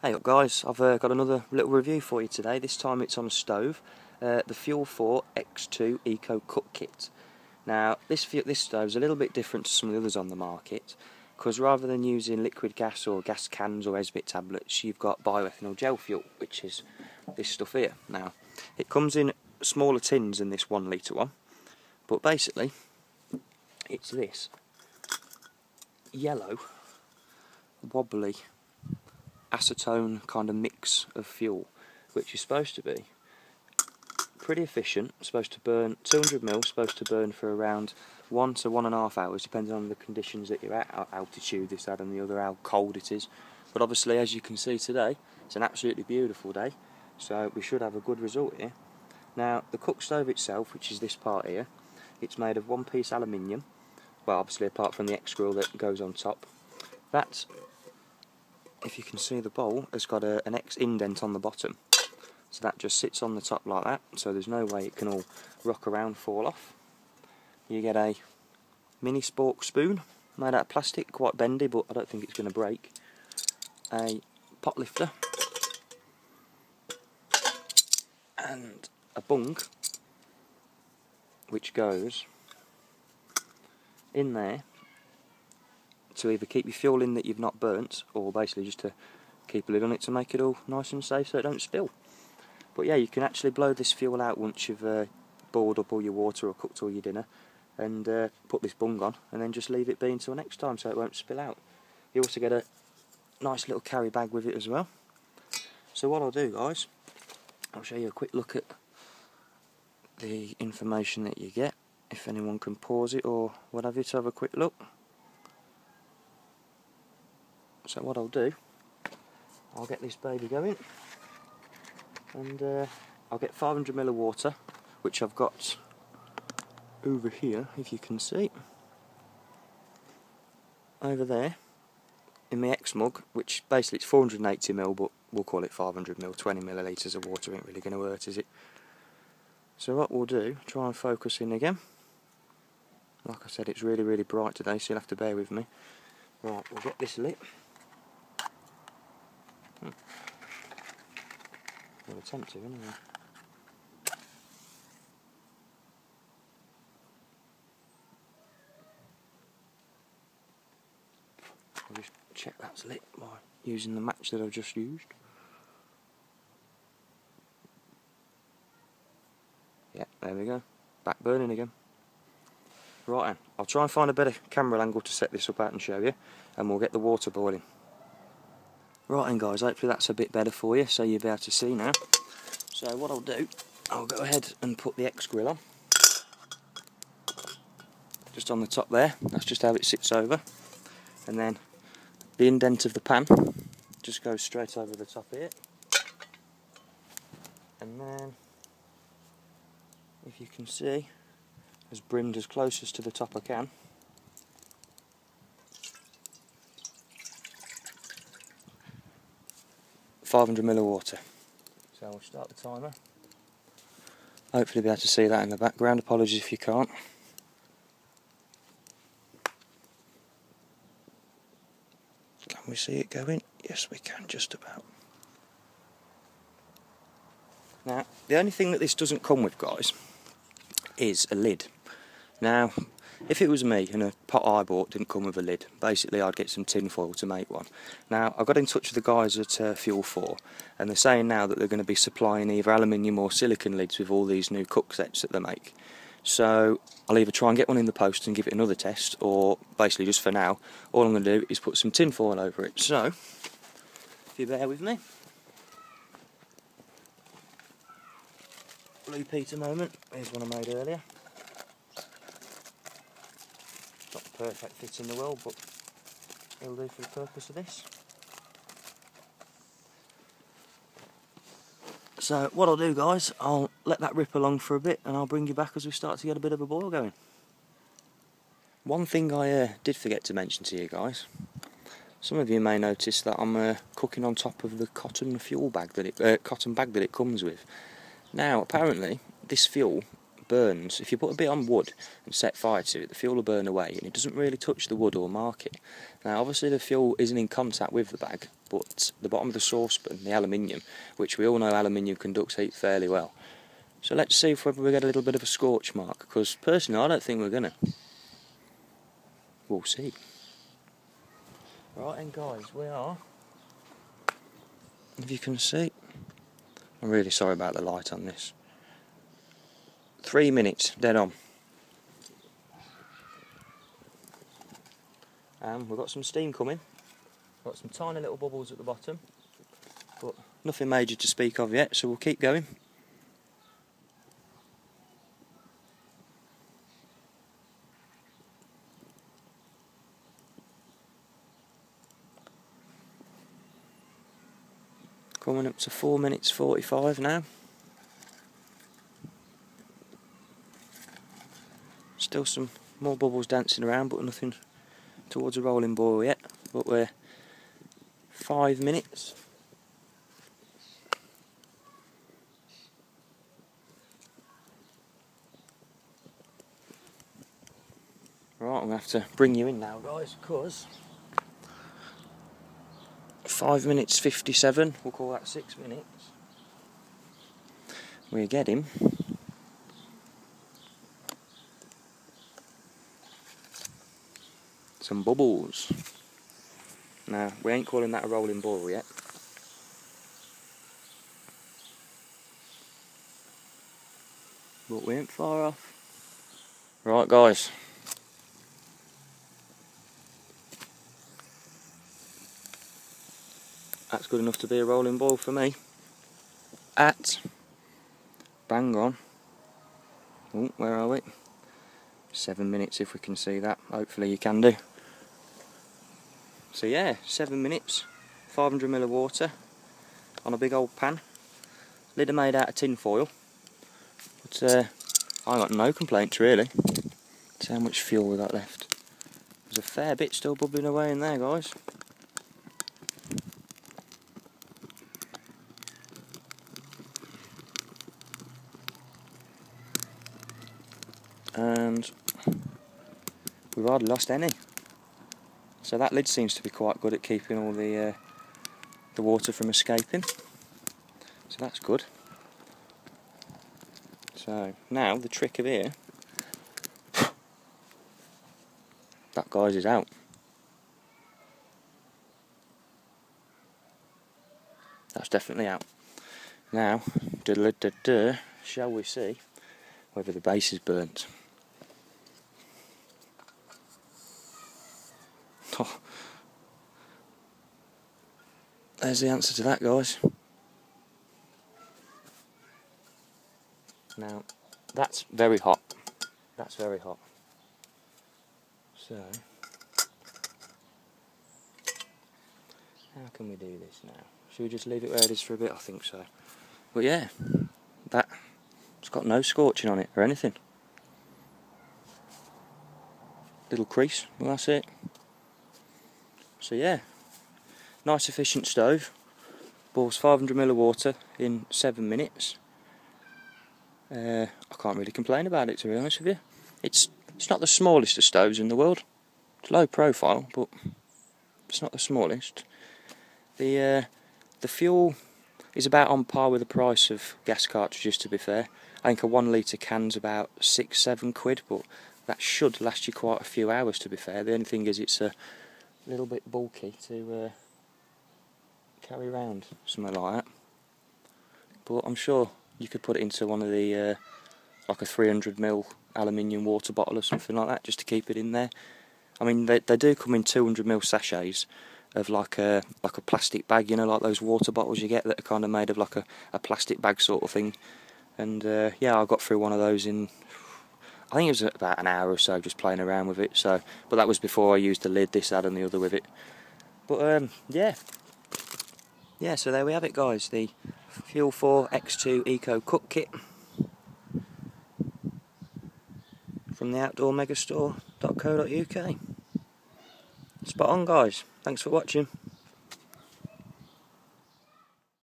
Hey up guys, I've got another little review for you today. This time it's on a stove, the Fuel4 X2 Eco Cook Kit. Now this stove's a little bit different to some of the others on the market, because rather than using liquid gas or gas cans or Esbit tablets, you've got Bioethanol Gel Fuel, which is this stuff here. Now it comes in smaller tins than this 1 litre one, but basically it's this yellow, wobbly acetone kind of mix of fuel, which is supposed to be pretty efficient, supposed to burn 200 ml, supposed to burn for around 1 to 1.5 hours, depending on the conditions that you're at, altitude, this, that and the other, how cold it is. But obviously, as you can see today, it's an absolutely beautiful day, so we should have a good result here. Now the cook stove itself, which is this part here, it's made of one-piece aluminium, well obviously apart from the X-grill that goes on top. That, if you can see the bowl, has got an X indent on the bottom, so that just sits on the top like that, so there's no way it can all rock around, fall off. You get a mini spork spoon made out of plastic, quite bendy, but I don't think it's going to break. A pot lifter and a bung which goes in there to either keep your fuel in that you've not burnt, or basically just to keep a lid on it to make it all nice and safe so it don't spill. But yeah, you can actually blow this fuel out once you've boiled up all your water or cooked all your dinner, and put this bung on and then just leave it be until next time so it won't spill out. You also get a nice little carry bag with it as well. So what I'll do guys, I'll show you a quick look at the information that you get, if anyone can pause it or whatever to have a quick look. So what I'll do, I'll get this baby going, and I'll get 500 ml of water, which I've got over here, if you can see, over there, in my X mug, which basically it's 480 ml, but we'll call it 500 ml, 20 millilitres of water ain't really going to hurt, is it? So what we'll do, try and focus in again. Like I said, it's really, really bright today, so you'll have to bear with me. Right, we'll get this lit. We'll attempt to, anyway. I'll just check that's lit by using the match that I've just used. Yeah, there we go. Back burning again. Right then, I'll try and find a better camera angle to set this up out and show you, and we'll get the water boiling. Right then guys, hopefully that's a bit better for you, so you'll be able to see now. So what I'll do, I'll go ahead and put the X-grill on. Just on the top there, that's just how it sits over. And then the indent of the pan just goes straight over the top here. And then, if you can see, has brimmed as close as to the top I can. .500 ml of water. So we'll start the timer. Hopefully be able to see that in the background. Apologies if you can't. Can we see it going? Yes, we can, just about. Now, the only thing that this doesn't come with, guys, is a lid. Now, if it was me and a pot I bought didn't come with a lid, basically I'd get some tin foil to make one. Now, I got in touch with the guys at Fuel4, and they're saying now that they're going to be supplying either aluminium or silicone lids with all these new cook sets that they make. So I'll either try and get one in the post and give it another test, or basically just for now, all I'm going to do is put some tin foil over it. So, if you bear with me. Blue Peter moment, here's one I made earlier. Not the perfect fit in the world, but it'll do for the purpose of this. So what I'll do guys, I'll let that rip along for a bit and I'll bring you back as we start to get a bit of a boil going. One thing I did forget to mention to you guys, some of you may notice that I'm cooking on top of the cotton fuel bag that it comes with. Now apparently this fuel burns, if you put a bit on wood and set fire to it, the fuel will burn away and it doesn't really touch the wood or mark it. Now obviously the fuel isn't in contact with the bag, but the bottom of the saucepan, the aluminium, which we all know aluminium conducts heat fairly well. So let's see if we get a little bit of a scorch mark, because personally I don't think we're gonna. We'll see. Right then guys, we are, if you can see, I'm really sorry about the light on this, 3 minutes dead on. And we've got some steam coming, got some tiny little bubbles at the bottom, but nothing major to speak of yet, so we'll keep going. Coming up to 4 minutes 45 now. Still some more bubbles dancing around, but nothing towards a rolling boil yet. But we're 5 minutes. Right, I'm going to have to bring you in now guys, because 5 minutes 57, we'll call that 6 minutes. We're getting some bubbles. Now, we ain't calling that a rolling boil yet. But we ain't far off. Right guys. That's good enough to be a rolling boil for me. At bang on. Oh, where are we? 7 minutes, if we can see that. Hopefully you can do. So yeah, 7 minutes, 500ml of water on a big old pan. Lid are made out of tin foil. But I got no complaints really. See how much fuel we got left. There's a fair bit still bubbling away in there guys. And we've hardly lost any. So that lid seems to be quite good at keeping all the water from escaping. So that's good. So now the trick of here, that guys is out. That's definitely out. Now, shall we see whether the base is burnt? Oh. There's the answer to that, guys. Now, that's very hot. That's very hot. So, how can we do this now? Should we just leave it where it is for a bit? I think so. But yeah, it's got no scorching on it or anything. Little crease, well that's it. So yeah, nice efficient stove. Boils 500ml of water in 7 minutes. I can't really complain about it, to be honest with you. It's not the smallest of stoves in the world. It's low profile, but it's not the smallest. The fuel is about on par with the price of gas cartridges, to be fair. I think a 1 litre can's about £6-7, but that should last you quite a few hours, to be fair. The only thing is it's a little bit bulky to carry around, something like that. But I'm sure you could put it into one of the like a 300ml aluminium water bottle or something like that, just to keep it in there. I mean, they do come in 200ml sachets of like a plastic bag, you know, like those water bottles you get that are kind of made of like a plastic bag sort of thing. And yeah, I got through one of those in, I think it was about an hour or so, just playing around with it. So, but that was before I used the lid, this, that and the other with it. But yeah, so there we have it guys, the Fuel4 X2 Eco Cook Kit from the outdoormegastore.co.uk. Spot on guys, thanks for watching.